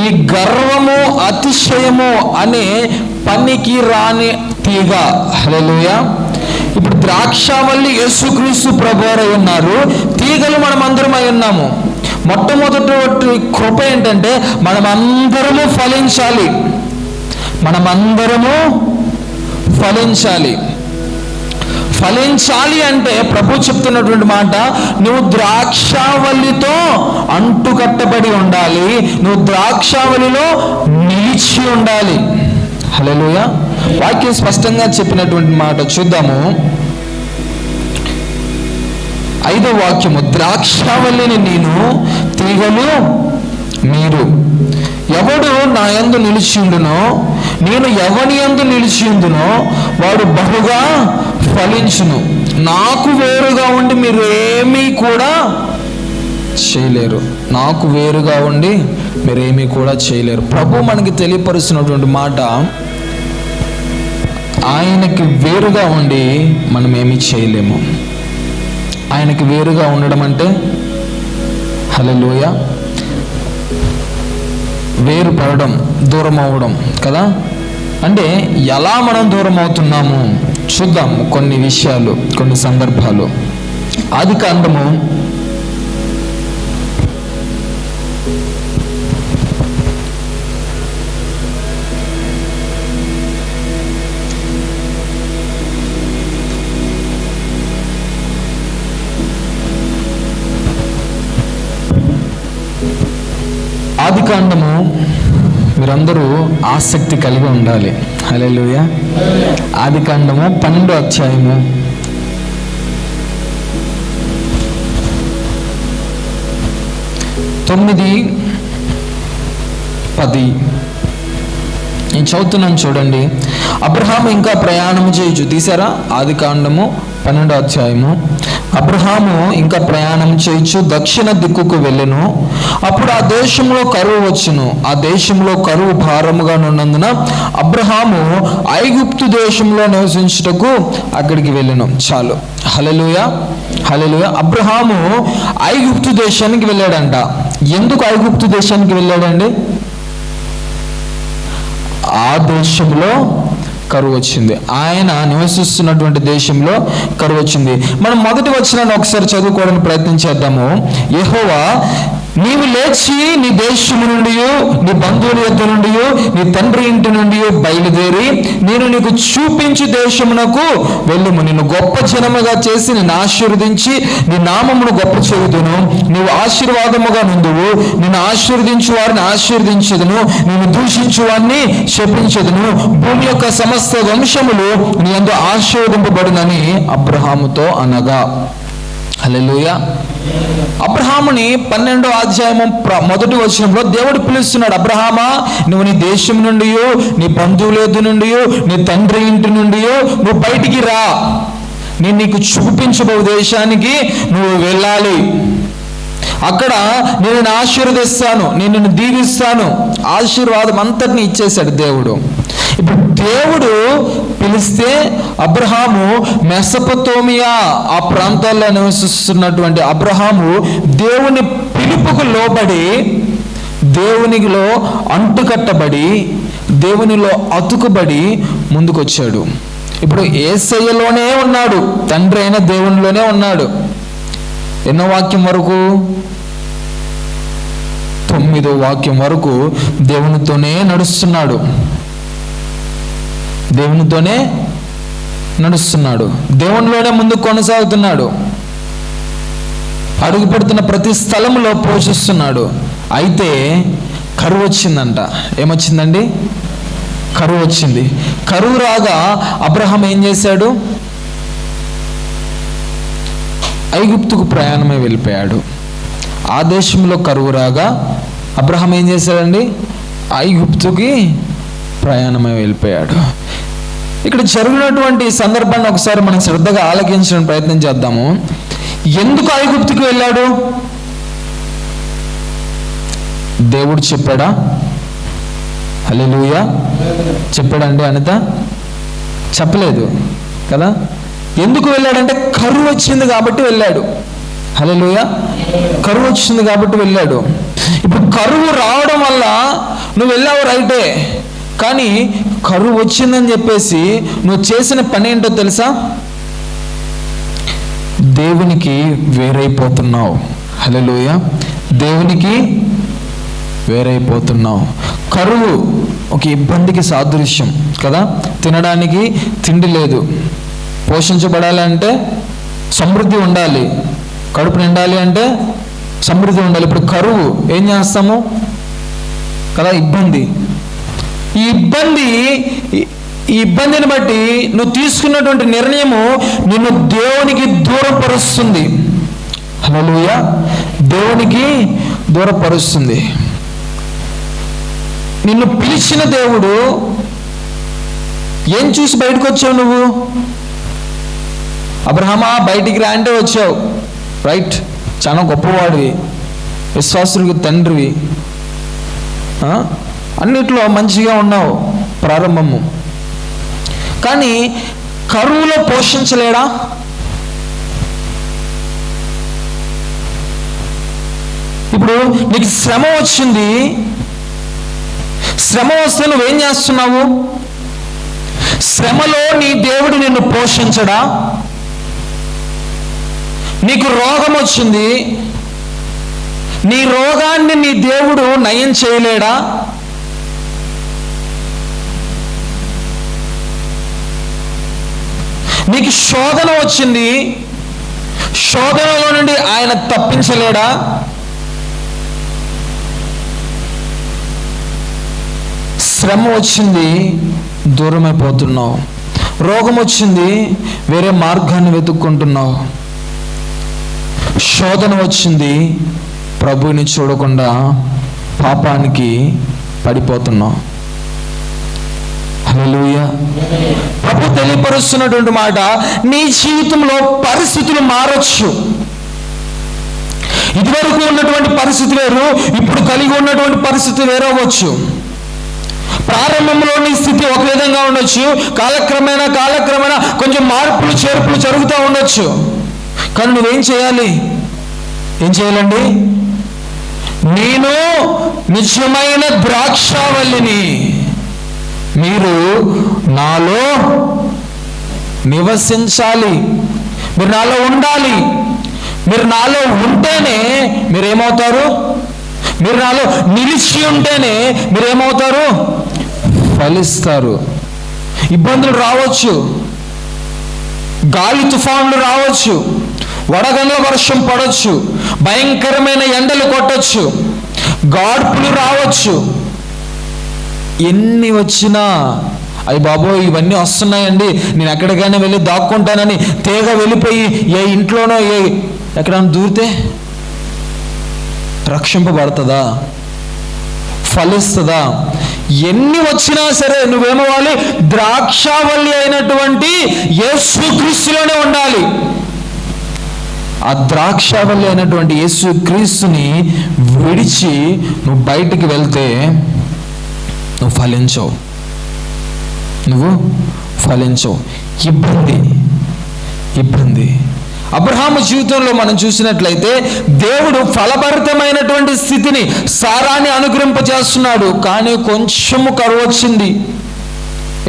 ఈ గర్వము, అతిశయము అనే పనికి రాని తీగ. హల్లెలూయా. ఇప్పుడు ద్రాక్షావల్లి యేసుక్రీస్తు ప్రభువారై ఉన్నారు, తీగలు మనం అందరమై ఉన్నాము. మొట్టమొదటి కృప ఏంటంటే మనమందరము ఫలించాలి. ఫలించాలి అంటే ప్రభు చెప్తున్నటువంటి మాట, నువ్వు ద్రాక్షావల్లితో అంటుకట్టబడి ఉండాలి, నువ్వు ద్రాక్షావల్లిలో నిలిచి ఉండాలి. హల్లెలూయా. వాక్యం స్పష్టంగా చెప్పినటువంటి మాట చూద్దాము. 5వ వాక్యము, ద్రాక్షావల్లిని నేను, తీగలు మీరు. ఎవడు నా యందు నిలిచిండునో, నేను ఎవని యందు నిలిచిందునో వాడు బహుగా ఫలించును. నాకు వేరుగా ఉండి మీరు ఏమీ కూడా చేయలేరు. ప్రభు మనకి తెలియపరుస్తున్నటువంటి మాట, ఆయనకి వేరుగా ఉండి మనం ఏమీ చేయలేము. ఆయనకి వేరుగా ఉండడం అంటే హల్లెలూయా, వేరు పడడం, దూరం అవ్వడం కదా. అంటే ఎలా మనం దూరం అవుతున్నాము చూద్దాం. కొన్ని విషయాలు, కొన్ని సందర్భాలు. ఆదికాండము 12 మీరందరూ ఆసక్తి కలిగి ఉండాలి. హల్లెలూయా. ఆదికాండము 12వ అధ్యాయము 9-10 నేను చదువుతున్నాను చూడండి. అబ్రహాము ఇంకా ప్రయాణము చేయుచు, తీసారా? ఆదికాండము 12వ అధ్యాయము. అబ్రహాము ఇంకా ప్రయాణం చేయుచు దక్షిణ దిక్కుకు వెళ్ళెను. అప్పుడు ఆ దేశంలో కరువు వచ్చును. ఆ దేశంలో కరువు భారముగా ఉన్నందున అబ్రహాము ఐగుప్తు దేశంలో నివసించుటకు అక్కడికి వెళ్ళెను. చాలు. హల్లెలూయా, హల్లెలూయా. అబ్రహాము ఐగుప్తు దేశానికి వెళ్ళాడంట. ఎందుకు ఐగుప్తు దేశానికి వెళ్ళాడండి? ఆ దేశంలో కరువు వచ్చింది. ఆయన నివసిస్తున్నటువంటి దేశంలో కరువు వచ్చింది. మనం మొదటి వచనాన్ని ఒకసారి చదువుకోవడానికి ప్రయత్నం చేద్దాము. యెహోవా, నీవు లేచి నీ దేశము నుండి, నీ బంధువుల యొద్ద నుండి, నీ తండ్రి ఇంటి నుండి బయలుదేరి నేను నీకు చూపించు దేశమునకు వెళ్ళుము. నిన్ను గొప్ప జనముగా చేసి నిన్ను ఆశీర్వదించి నీ నామమును గొప్ప చేయుదును. నీవు ఆశీర్వాదముగా నుండువు. నిన్ను ఆశీర్వదించు వారిని ఆశీర్వదించదును, నిన్ను దూషించు వారిని శపించదును. భూమి యొక్క సమస్త వంశములు నీ యందు ఆశీర్వదింపబడునని అబ్రహాముతో అనగా. హల్లెలూయా. అబ్రహాముని 12వ అధ్యాయము మొదటి వచనంలో దేవుడు పిలుస్తున్నాడు. అబ్రహామా, నువ్వు నీ దేశం నుండి, నీ బంధువుల యొద్ద నుండి, నీ తండ్రి ఇంటి నుండి నువ్వు బయటికి రా. నేను నీకు చూపించబోయే దేశానికి నువ్వు వెళ్ళాలి. అక్కడ నేను నిన్ను ఆశీర్వదిస్తాను, నేను నిన్ను దీవిస్తాను. ఆశీర్వాదం అంతటిని ఇచ్చేశాడు దేవుడు. ఇప్పుడు దేవుడు పిలిస్తే అబ్రహాము మెసొపొతేమియా ఆ ప్రాంతాల్లో నివసిస్తున్నటువంటి అబ్రహాము దేవుని పిలుపుకు లోబడి, దేవునిలో అంటుకట్టబడి, దేవునిలో అతుకుబడి ముందుకొచ్చాడు. ఇప్పుడు యేసయ్యలోనే ఉన్నాడు, తండ్రి అయిన దేవునిలోనే ఉన్నాడు. ఎన్నో వాక్యం వరకు? 9వ వాక్యం వరకు దేవునితోనే నడుస్తున్నాడు. దేవునితోనే నడుస్తున్నాడు, దేవునిలోనే ముందుకు కొనసాగుతున్నాడు. అడుగు పెడుతున్న ప్రతి స్థలంలో పోషిస్తున్నాడు. అయితే కరువు వచ్చిందంట. ఏమొచ్చిందండి? కరువు వచ్చింది. కరువు రాగా అబ్రహాం ఏం చేశాడు? ఐగుప్తుకు ప్రయాణమై వెళ్ళిపోయాడు. ఆ దేశంలో కరువు రాగా అబ్రహాం ఏం చేశాడండి? ఐగుప్తుకి ప్రయాణమై వెళ్ళిపోయాడు. ఇక్కడ జరిగినటువంటి సందర్భాన్ని ఒకసారి మనం శ్రద్ధగా ఆలకించడానికి ప్రయత్నం చేద్దాము. ఎందుకు ఐగుప్తుకు వెళ్ళాడు? దేవుడు చెప్పాడా? హల్లెలూయా. చెప్పాడండి అనిత? చెప్పలేదు కదా. ఎందుకు వెళ్ళాడంటే కరువు వచ్చింది కాబట్టి వెళ్ళాడు. హల్లెలూయా. కరువు వచ్చింది కాబట్టి వెళ్ళాడు. ఇప్పుడు కరువు రావడం వల్ల నువ్వు వెళ్ళావు రైటే, కానీ కరువు వచ్చిందని చెప్పేసి నువ్వు చేసిన పని ఏంటో తెలుసా? దేవునికి వేరైపోతున్నావు. హల్లెలూయా. దేవునికి వేరైపోతున్నావు. కరువు ఒక ఇబ్బందికి సాదృశ్యం కదా. తినడానికి తిండి లేదు, పోషించబడాలి అంటే సమృద్ధి ఉండాలి, కడుపు నిండాలి అంటే సమృద్ధి ఉండాలి. ఇప్పుడు కరువు ఏం చేస్తాము కదా, ఇబ్బంది. ఈ ఇబ్బందిని బట్టి నువ్వు తీసుకున్నటువంటి నిర్ణయము నిన్ను దేవునికి దూరపరుస్తుంది. హల్లెలూయా. దేవునికి దూరపరుస్తుంది. నిన్ను పిలిచిన దేవుడు ఏం చూసి బయటకు వచ్చావు నువ్వు? అబ్రహామా బయటికి రా అంటే వచ్చావు, రైట్, చాలా గొప్పవాడివి, విశ్వాసులకు తండ్రివి, అన్నిట్లో మంచిగా ఉన్నావు ప్రారంభము. కానీ కరువులో పోషించలేడా? ఇప్పుడు నీకు శ్రమ వచ్చింది, శ్రమ వస్తే నువ్వేం చేస్తున్నావు? శ్రమలో నీ దేవుడు నిన్ను పోషించడా? నీకు రోగం వచ్చింది, నీ రోగాన్ని నీ దేవుడు నయం చేయలేడా? నీకు శోధన వచ్చింది, శోధనలో నుండి ఆయన తప్పించలేడా? శ్రమ వచ్చింది, దూరమైపోతున్నావు. రోగం వచ్చింది, వేరే మార్గాన్ని వెతుక్కుంటున్నావు. శోధన వచ్చింది, ప్రభువుని చూడకుండా పాపానికి పడిపోతున్నావు. హల్లెలూయా. ప్రభు తెలియపరుస్తున్నటువంటి మాట, నీ జీవితంలో పరిస్థితులు మారచ్చు. ఇదివరకు ఉన్నటువంటి పరిస్థితి వేరు, ఇప్పుడు కలిగి ఉన్నటువంటి పరిస్థితి వేరవచ్చు. ప్రారంభంలో నీ స్థితి ఒక విధంగా ఉండొచ్చు, కాలక్రమేణా కొంచెం మార్పులు చేర్పులు జరుగుతూ ఉండొచ్చు. కానీ నువ్వేం చేయాలి? ఏం చేయాలండి? నేను నిజమైన ద్రాక్షావల్లిని, మీరు నాలో నివసించాలి, మీరు నాలో ఉండాలి. మీరు నాలో ఉంటేనే మీరేమవుతారు? మీరు నాలో నిలిచి ఉంటేనే మీరేమవుతారు? ఫలిస్తారు. ఇబ్బందులు రావచ్చు, గాలి తుఫాన్లు రావచ్చు, వడగండ్ల వర్షం పడవచ్చు, భయంకరమైన ఎండలు కొట్టచ్చు, గాడ్పులు రావచ్చు. ఎన్ని వచ్చినా అయ్యి బాబోయ్ ఇవన్నీ వస్తున్నాయండి, నేను ఎక్కడికైనా వెళ్ళి దాక్కుంటానని తేగ వెళ్ళిపోయి ఏ ఇంట్లోనో ఎక్కడైనా దూరితే రక్షింపబడుతుందా? ఫలిస్తుందా? ఎన్ని వచ్చినా సరే నువ్వేమవ్వాలి? ద్రాక్షావల్లి అయినటువంటి యేసుక్రీస్తులోనే ఉండాలి. ఆ ద్రాక్షావల్లి అయినటువంటి యేసుక్రీస్తుని విడిచి నువ్వు బయటికి వెళ్తే నువ్వు ఫలించవు. ఇబ్బంది. అబ్రహాము జీవితంలో మనం చూసినట్లయితే దేవుడు ఫలభరితమైనటువంటి స్థితిని, సారాన్ని అనుగ్రహింపజేస్తున్నాడు. కానీ కొంచెము కరువు వచ్చింది.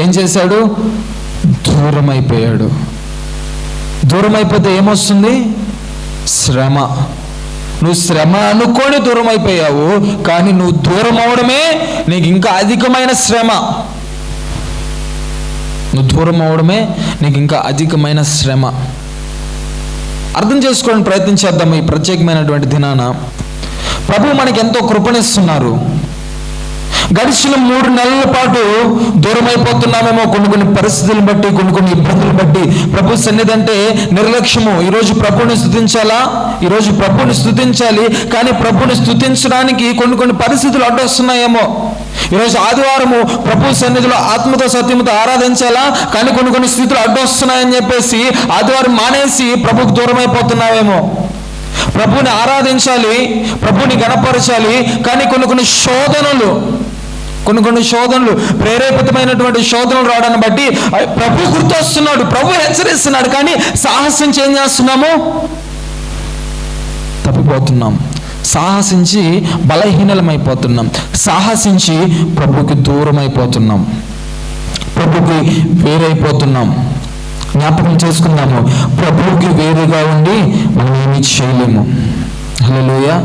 ఏం చేశాడు? దూరమైపోయాడు. దూరమైపోతే ఏమొస్తుంది? శ్రమ. నువ్వు శ్రమ అనుకొని దూరం అయిపోయావు, కానీ నువ్వు దూరం అవడమే నీకు ఇంకా అధికమైన శ్రమ. అర్థం చేసుకోవడానికి ప్రయత్నం చేద్దాం. ఈ ప్రత్యేకమైనటువంటి దినాన ప్రభు మనకి ఎంతో కృపణిస్తున్నారు. గడిచిన 3 నెలల పాటు దూరం అయిపోతున్నామేమో, కొన్ని పరిస్థితులను బట్టి, కొన్ని ఇబ్బందులు బట్టి. ప్రభు సన్నిధి అంటే నిర్లక్ష్యము. ఈరోజు ప్రభుని స్తుతించాలా, ఈరోజు ప్రభుని స్తుతించాలి, కానీ ప్రభుని స్తుతించడానికి కొన్ని పరిస్థితులు అడ్డొస్తున్నాయేమో. ఈరోజు ఆదివారము ప్రభు సన్నిధిలో ఆత్మతో సత్యముతో ఆరాధించాలా, కానీ కొన్ని స్థితులు అడ్డొస్తున్నాయని చెప్పేసి ఆదివారం మానేసి ప్రభుకు దూరం అయిపోతున్నావేమో. ప్రభుని ఆరాధించాలి, ప్రభుని గణపరచాలి, కానీ కొన్ని శోధనలు ప్రేరేపితమైనటువంటి శోధనలు రావడాన్ని బట్టి ప్రభు గుర్తొస్తున్నాడు, ప్రభు హెచ్చరిస్తున్నాడు, కానీ సాహసించి ఏం చేస్తున్నాము? తప్పిపోతున్నాం. సాహసించి బలహీనమైపోతున్నాం, సాహసించి ప్రభుకి దూరం అయిపోతున్నాం, ప్రభుకి వేరైపోతున్నాం. జ్ఞాపకం చేసుకుందాము, ప్రభువుకి వేరుగా ఉండి మనం ఏమీ చేయలేము. హల్లెలూయా.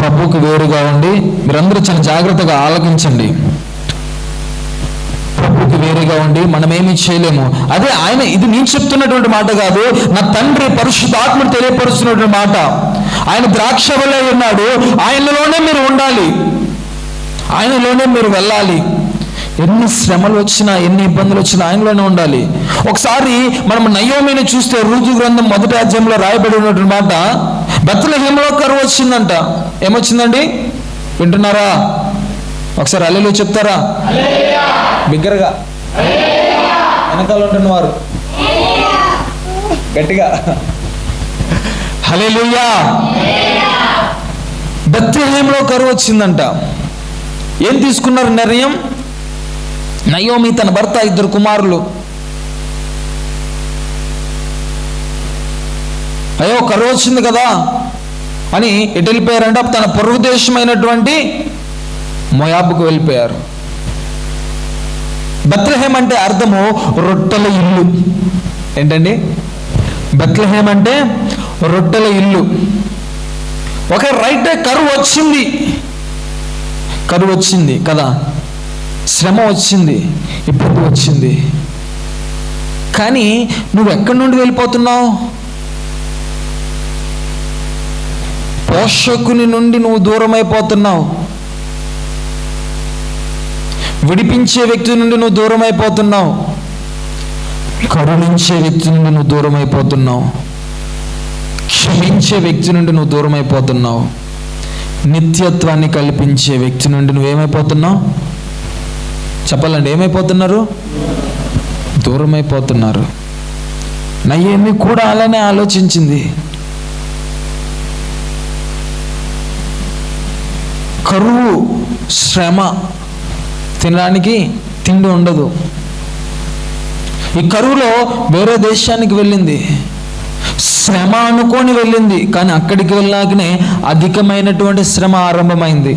ప్రభువుకి వేరుగా ఉండి, మీరందరూ చాలా జాగ్రత్తగా ఆలకించండి. ప్రభువుకి వేరుగా ఉండి మనం ఏమీ చేయలేము. అదే ఆయన, ఇది నేను చెప్తున్నటువంటి మాట కాదు, నా తండ్రి పరిశుద్ధాత్మను తెలియపరుస్తున్నటువంటి మాట. ఆయన ద్రాక్ష వలె ఉన్నాడు, ఆయనలోనే మీరు ఉండాలి, ఆయనలోనే మీరు వెళ్ళాలి. ఎన్ని శ్రమలు వచ్చినా, ఎన్ని ఇబ్బందులు వచ్చినా ఆయనలోనే ఉండాలి. ఒకసారి మనం నయోమిని చూస్తే ఋతు గ్రంథం 1వ అధ్యాయంలో రాయబడి ఉన్నటువంటి మాట, బెత్లెహేములో కరువు వచ్చిందంట. ఏమొచ్చిందండి? వింటున్నారా? ఒకసారి హల్లెలూయా చెప్తారా? బిగ్గరగా, వెనకాల ఉంటున్న వారు గట్టిగా హల్లెలూయా. బెత్లెహేములో కరువు వచ్చిందంట. ఏం తీసుకున్నారు నిర్ణయం? నయోమి తన భర్త, 2 కుమారులు, అయ్యో కరువు వచ్చింది కదా అని ఎటు వెళ్ళిపోయారంట? తన పొరుగు దేశమైనటువంటి మోయాబుకు వెళ్ళిపోయారు. బెత్లెహేం అంటే అర్థము రొట్టెల ఇల్లు. ఏంటండి? బెత్లెహేం అంటే రొట్టెల ఇల్లు. ఒక రైటే కరువు వచ్చింది కదా, శ్రమ వచ్చింది, ఇబ్బంది వచ్చింది, కానీ నువ్వు ఎక్కడి నుండి వెళ్ళిపోతున్నావు? పోషకుని నుండి నువ్వు దూరం అయిపోతున్నావు, విడిపించే వ్యక్తి నుండి నువ్వు దూరం అయిపోతున్నావు, కరుణించే వ్యక్తి నుండి నువ్వు దూరం అయిపోతున్నావు, క్షమించే వ్యక్తి నుండి నువ్వు దూరం అయిపోతున్నావు, నిత్యత్వాన్ని కల్పించే వ్యక్తి నుండి నువ్వేమైపోతున్నావు? చెప్పాలండి, ఏమైపోతున్నారు? దూరం అయిపోతున్నారు. నయోమి కూడా అలానే ఆలోచించింది. కరువు, శ్రమ, తినడానికి తిండి ఉండదు. ఈ కరువులో వేరే దేశానికి వెళ్ళింది, శ్రమ అనుకొని వెళ్ళింది, కానీ అక్కడికి వెళ్ళాకనే అధికమైనటువంటి శ్రమ ఆరంభమైంది.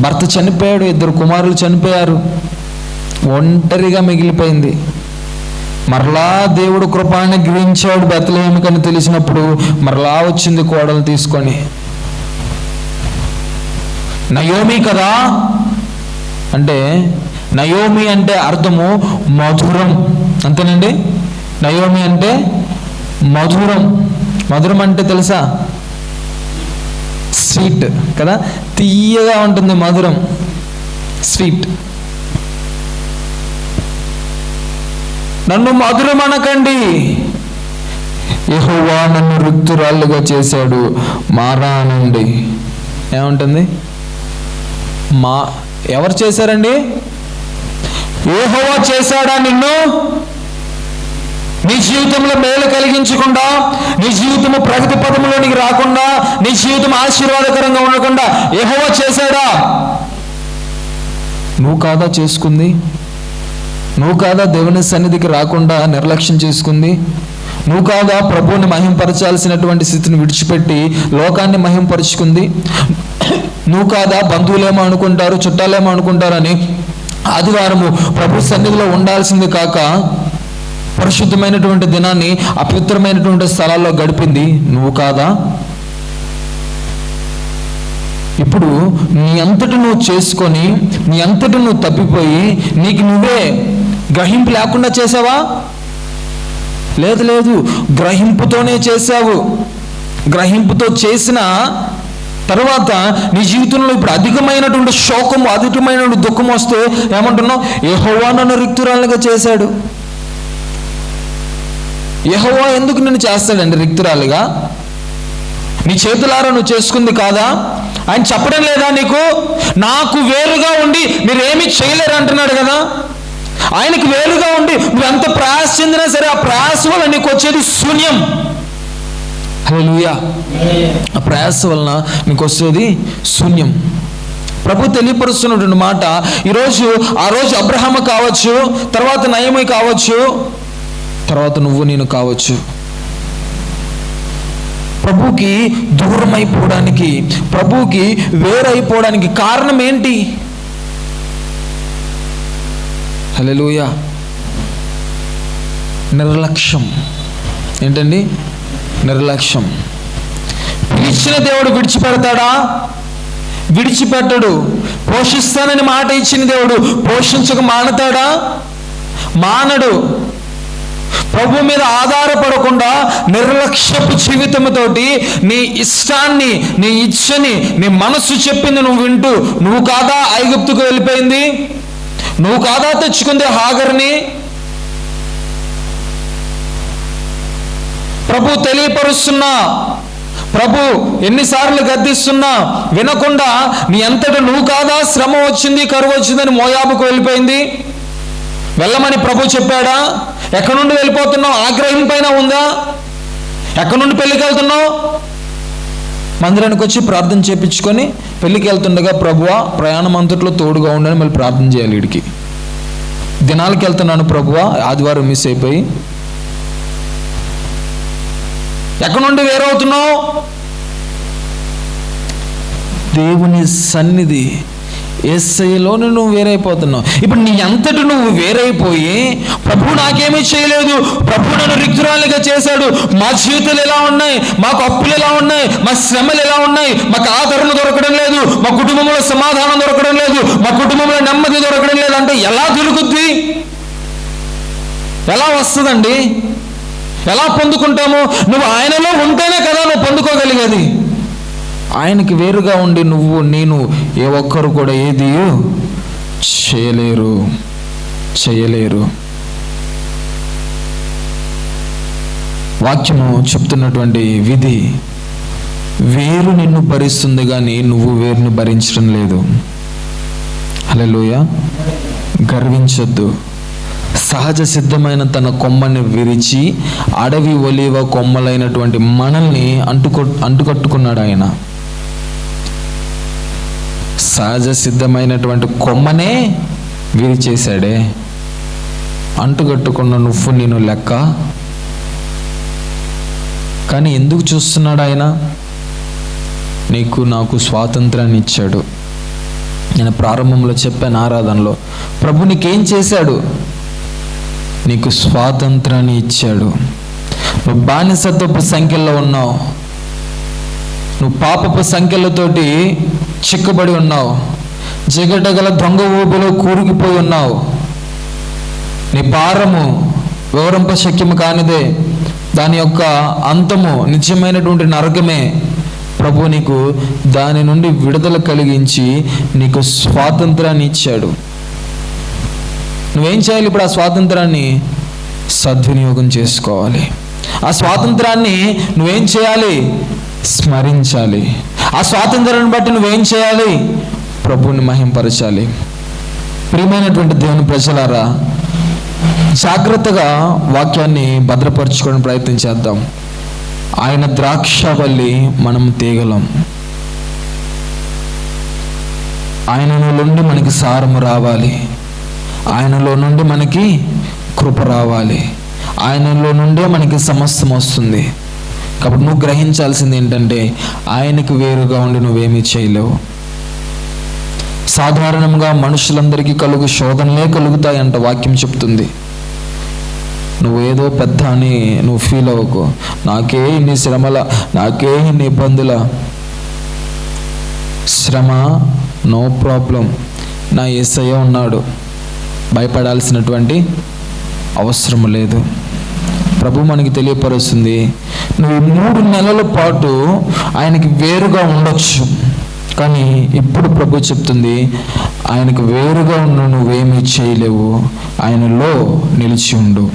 భర్త చనిపోయాడు, 2 కుమారులు చనిపోయారు, ఒంటరిగా మిగిలిపోయింది. మరలా దేవుడు కృపాన్ని గ్రహించాడు బెత్లెహేముకని తెలిసినప్పుడు మరలా వచ్చింది కోడలు తీసుకొని. నయోమి కదా అంటే, నయోమి అంటే అర్థము మధురం, అంతేనండి. నయోమి అంటే మధురం. మధురం అంటే తెలుసా? స్వీట్ కదా, తీయగా ఉంటుంది మధురం, స్వీట్. నన్ను మధురం అనకండి, యెహోవా నన్ను రిక్తురాళ్ళుగా చేశాడు, మారా అనండి. ఏముంటుంది? ఎవరు చేశారండి? యెహోవా చేశాడా నిన్ను? నీ జీవితంలో మేలు కలిగించకుండా, నీ జీవితము ప్రగతి పదములోనికి రాకుండా, నీ జీవితం ఆశీర్వాదకరంగా ఉండకుండా యెహోవా చేశాడా? నువ్వు కాదా చేసుకుంది? నువ్వు కాదా దేవుని సన్నిధికి రాకుండా నిర్లక్ష్యం చేసుకుంది? నువ్వు కాదా ప్రభువుని మహింపరచాల్సినటువంటి స్థితిని విడిచిపెట్టి లోకాన్ని మహింపరుచుకుంది? నువ్వు కాదా బంధువులేమో అనుకుంటారు, చుట్టాలేమో అనుకుంటారని ఆదివారము ప్రభు సన్నిధిలో ఉండాల్సింది కాక పరిశుద్ధమైనటువంటి దినాన్ని అపవిత్రమైనటువంటి స్థలాల్లో గడిపింది నువ్వు కాదా? ఇప్పుడు నీ అంతటి నువ్వు చేసుకొని, నీ అంతటి నువ్వు తప్పిపోయి, నీకు నువ్వే గ్రహింపు లేకుండా చేసావా? లేదు, గ్రహింపుతోనే చేశావు. గ్రహింపుతో చేసిన తర్వాత నీ జీవితంలో ఇప్పుడు అధికమైనటువంటి శోకము, అధికమైనటువంటి దుఃఖం వస్తే ఏమంటున్నావు? యెహోవా నన్ను రిక్తురాలుగా చేశాడు. యెహోవా ఎందుకు నిన్ను చేస్తాడండి రిక్తురాలుగా? నీ చేతులారా నువ్వు చేసుకుంది కాదా? ఆయన చెప్పడం లేదా నీకు? నాకు వేరుగా ఉండి మీరేమీ చేయలేరు అంటున్నాడు కదా. ఆయనకు వేరుగా ఉండి నువ్వు ఎంత ప్రయాస చెందినా సరే ఆ ప్రయాస వల్ల నీకు వచ్చేది శూన్యం. హల్లెలూయా. ఆ ప్రయాస వలన నీకు వచ్చేది శూన్యం. ప్రభు తెలియపరుస్తున్నటువంటి మాట ఈరోజు, ఆ రోజు అబ్రహాము కావచ్చు, తర్వాత నయమి కావచ్చు, తర్వాత నువ్వు నేను కావచ్చు. ప్రభుకి దూరం అయిపోవడానికి, ప్రభుకి వేరైపోవడానికి కారణం ఏంటి? హల్లెలూయా. నిర్లక్ష్యం. ఏంటండి? నిర్లక్ష్యం. పిలిచిన దేవుడు విడిచిపెడతాడా? విడిచిపెట్టడు. పోషిస్తానని మాట ఇచ్చిన దేవుడు పోషించక మానతాడా? మానడు. ప్రభు మీద ఆధారపడకుండా నిర్లక్ష్యపు జీవితంతోటి నీ ఇష్టాన్ని, నీ ఇచ్చని, నీ మనస్సు చెప్పింది నువ్వు వింటూ, నువ్వు కాదా ఐగుప్తుకు వెళ్ళిపోయింది? నువ్వు కాదా తెచ్చుకుంది హాగర్ని? ప్రభు తెలియపరుస్తున్నా, ప్రభు ఎన్నిసార్లు గద్దిస్తున్నా వినకుండా నీ అంతటా నువ్వు కాదా శ్రమ వచ్చింది, కరువు వచ్చిందని మోయాబుకు వెళ్ళిపోయింది? వెళ్ళమని ప్రభు చెప్పాడా? ఎక్కడి నుండి వెళ్ళిపోతున్నావు? ఆగ్రహం పైన ఉందా? ఎక్కడి నుండి పెళ్ళికి వెళ్తున్నావు? మందిరానికి వచ్చి ప్రార్థన చేయించుకొని పెళ్ళికి వెళ్తుండగా ప్రభువా ప్రయాణం అంతట్లో తోడుగా ఉండని మళ్ళీ ప్రార్థన చేయాలి. వీడికి దినాలకి వెళ్తున్నాను ప్రభువా, ఆదివారం మిస్ అయిపోయి. ఎక్కడి నుండి వేరవుతున్నావు? దేవుని సన్నిధి యేసయ్యలోనే నువ్వు వేరైపోతున్నావు. ఇప్పుడు నీ అంతటి నువ్వు వేరైపోయి ప్రభు నాకేమీ చేయలేదు, ప్రభు నన్ను రిక్తురాలుగా చేశాడు, మా జీవితాలు ఎలా ఉన్నాయి, మాకు అప్పులు ఎలా ఉన్నాయి, మా శ్రమలు ఎలా ఉన్నాయి, మాకు ఆదరణ దొరకడం లేదు, మా కుటుంబంలో సమాధానం దొరకడం లేదు, మా కుటుంబంలో నెమ్మది దొరకడం లేదు అంటే ఎలా దొరుకుద్ది? ఎలా వస్తుందండి? ఎలా పొందుకుంటాము? నువ్వు ఆయనలో ఉంటేనే కదా నువ్వు పొందుకోగలిగేది. ఆయనకి వేరుగా ఉండి నువ్వు నేను ఏ ఒక్కరు కూడా ఏది చేయలేరు. వాక్యము చెప్తున్నటువంటి విధి, వేరు నిన్ను భరిస్తుంది కానీ నువ్వు వేరుని భరించడం లేదు. హల్లెలూయా. గర్వించొద్దు. సహజ సిద్ధమైన తన కొమ్మని విరిచి అడవి ఒలీవ కొమ్మలైనటువంటి మనల్ని అంటుకట్టుకున్నాడు ఆయన. సహజ సిద్ధమైనటువంటి కొమ్మనే విరిచేశాడే. అంటుకట్టుకున్న నువ్వు నేను లెక్క. కానీ ఎందుకు చూస్తున్నాడు ఆయన? నీకు నాకు స్వాతంత్రాన్ని ఇచ్చాడు. నేను ప్రారంభంలో చెప్పాను ఆరాధనలో, ప్రభు నీకేం చేశాడు? నీకు స్వాతంత్రాన్ని ఇచ్చాడు. నువ్వు బానిసత్వపు సంఖ్యలో ఉన్నావు, నువ్వు పాపపు సంఖ్యలతోటి చిక్కుబడి ఉన్నావు, జిగటగల దొంగ ఊబిలో కూరుకుపోయి ఉన్నావు. నీ భారము వివరింప శక్యము కానిదే, దాని యొక్క అంతము నిత్యమైనటువంటి నరకమే. ప్రభు నీకు దాని నుండి విడుదల కలిగించి నీకు స్వాతంత్రాన్ని ఇచ్చాడు. నువ్వేం చేయాలి? ఇప్పుడు ఆ స్వాతంత్రాన్ని సద్వినియోగం చేసుకోవాలి. ఆ స్వాతంత్రాన్ని నువ్వేం చేయాలి? స్మరించాలి. ఆ స్వాతంత్రాన్ని బట్టి నువ్వేం చేయాలి? ప్రభువుని మహింపరచాలి. ప్రియమైనటువంటి దేవుని ప్రజలారా, జాగ్రత్తగా వాక్యాన్ని భద్రపరచుకోవడానికి ప్రయత్నం చేద్దాం. ఆయన ద్రాక్షవల్లి, మనం తీగలం. ఆయనలో నుండి మనకి సారము రావాలి, ఆయనలో నుండి మనకి కృప రావాలి, ఆయనలో నుండే మనకి సమస్తం వస్తుంది. కాబట్టి నువ్వు గ్రహించాల్సింది ఏంటంటే, ఆయనకు వేరుగా ఉండి నువ్వేమీ చేయలేవు. సాధారణంగా మనుషులందరికీ శోధనలే కలుగుతాయంట వాక్యం చెప్తుంది. నువ్వు ఏదో పెద్ద అని నువ్వు ఫీల్ అవ్వకు. నాకే ఇన్ని శ్రమల, నాకే ఇన్ని ఇబ్బందుల. శ్రమ నో ప్రాబ్లం, నా యేసయ్య ఉన్నాడు, భయపడాల్సినటువంటి అవసరం లేదు. ప్రభు మనకి తెలియపరుస్తుంది, నువ్వు 3 నెలల పాటు ఆయనకి వేరుగా ఉండొచ్చు, కానీ ఇప్పుడు ప్రభు చెప్తుంది, ఆయనకు వేరుగా ఉన్న నువ్వేమీ చేయలేవు, ఆయనలో నిలిచి ఉండు.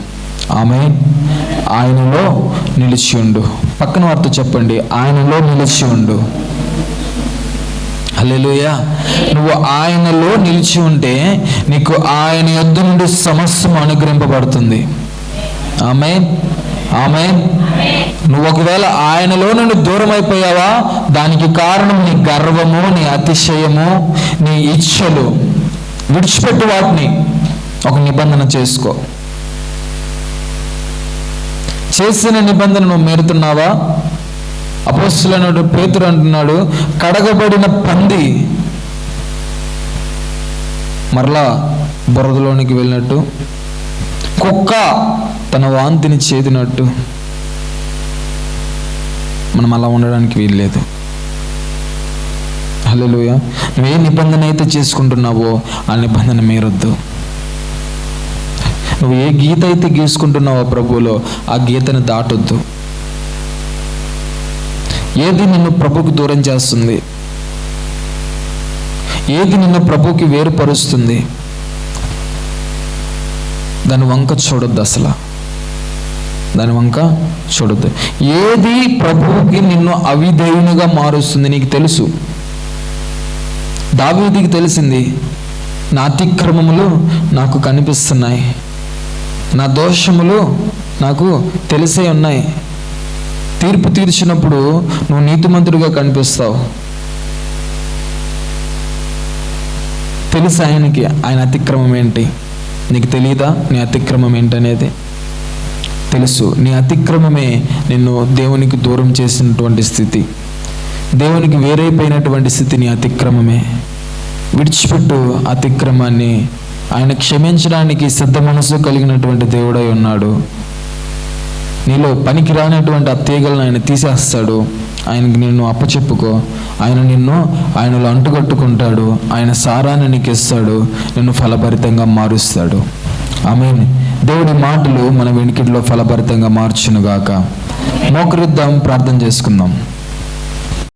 ఆమేన్. ఆయనలో నిలిచి ఉండు. పక్కన వారితో చెప్పండి, ఆయనలో నిలిచి ఉండు. హల్లెలూయా. నువ్వు ఆయనలో నిలిచి ఉంటే నీకు ఆయన యొద్ద నుండి సమస్తం అనుగ్రహింపబడుతుంది. ఆమేన్, ఆమేన్. నువ్వు ఒకవేళ ఆయనలో నుండి దూరం అయిపోయావా, దానికి కారణం నీ గర్వము, నీ అతిశయము, నీ ఇచ్ఛలు. విడిచిపెట్టు వాటిని. ఒక నిబంధన చేసుకో. చేసిన నిబంధన నువ్వు మీరుతున్నావా? అపోస్తలుడైన పేతురు అంటున్నాడు, కడగబడిన పంది మరలా బురదలోనికి వెళ్ళినట్టు, కుక్క తన వాంతిని చేదినట్టు మనం అలా ఉండడానికి వీల్లేదు. హల్లెలూయా. నువ్వు ఏ నిబంధన అయితే చేసుకుంటున్నావో ఆ నిబంధన మీరొద్దు. నువ్వు ఏ గీత అయితే గీసుకుంటున్నావో ప్రభువులో ఆ గీతను దాటొద్దు. ఏది నిన్ను ప్రభుకు దూరం చేస్తుంది, ఏది నిన్ను ప్రభుకి వేరుపరుస్తుంది, దాని వంక చూడొద్దు. అసలు దాని వంక చూడొద్దు. ఏది ప్రభువుకి నిన్ను అవిధేయునిగా మారుస్తుంది నీకు తెలుసు. దావీదుకి తెలిసింది, నా అతిక్రమములు నాకు కనిపిస్తున్నాయి, నా దోషములు నాకు తెలిసే ఉన్నాయి. తీర్పు తీర్చినప్పుడు నువ్వు నీతిమంతుడిగా కనిపిస్తావు. తెలుసు ఆయనకి ఆయన అతిక్రమం ఏంటి. నీకు తెలియదా నీ అతిక్రమం ఏంటనేది? తెలుసు. నీ అతిక్రమమే నిన్ను దేవునికి దూరం చేసినటువంటి స్థితి, దేవునికి వేరైపోయినటువంటి స్థితి నీ అతిక్రమమే. విడిచిపెట్టు అతిక్రమాన్ని. ఆయన క్షమించడానికి సిద్ధ మనసు కలిగినటువంటి దేవుడై ఉన్నాడు. నీలో పనికి రానటువంటి ఆ తీగలను ఆయన తీసేస్తాడు. ఆయనకి నిన్ను అప్పచెప్పుకో. ఆయన నిన్ను ఆయనలో అంటుకట్టుకుంటాడు. ఆయన సారాన్ని నీకు ఇస్తాడు, నిన్ను ఫలభరితంగా మారుస్తాడు. ఆమేన్. దేవుడి మాటలు మన వెనుకట్లో ఫలభరితంగా మార్చునుగాక. మోకరిద్దాం, ప్రార్థన చేసుకుందాం.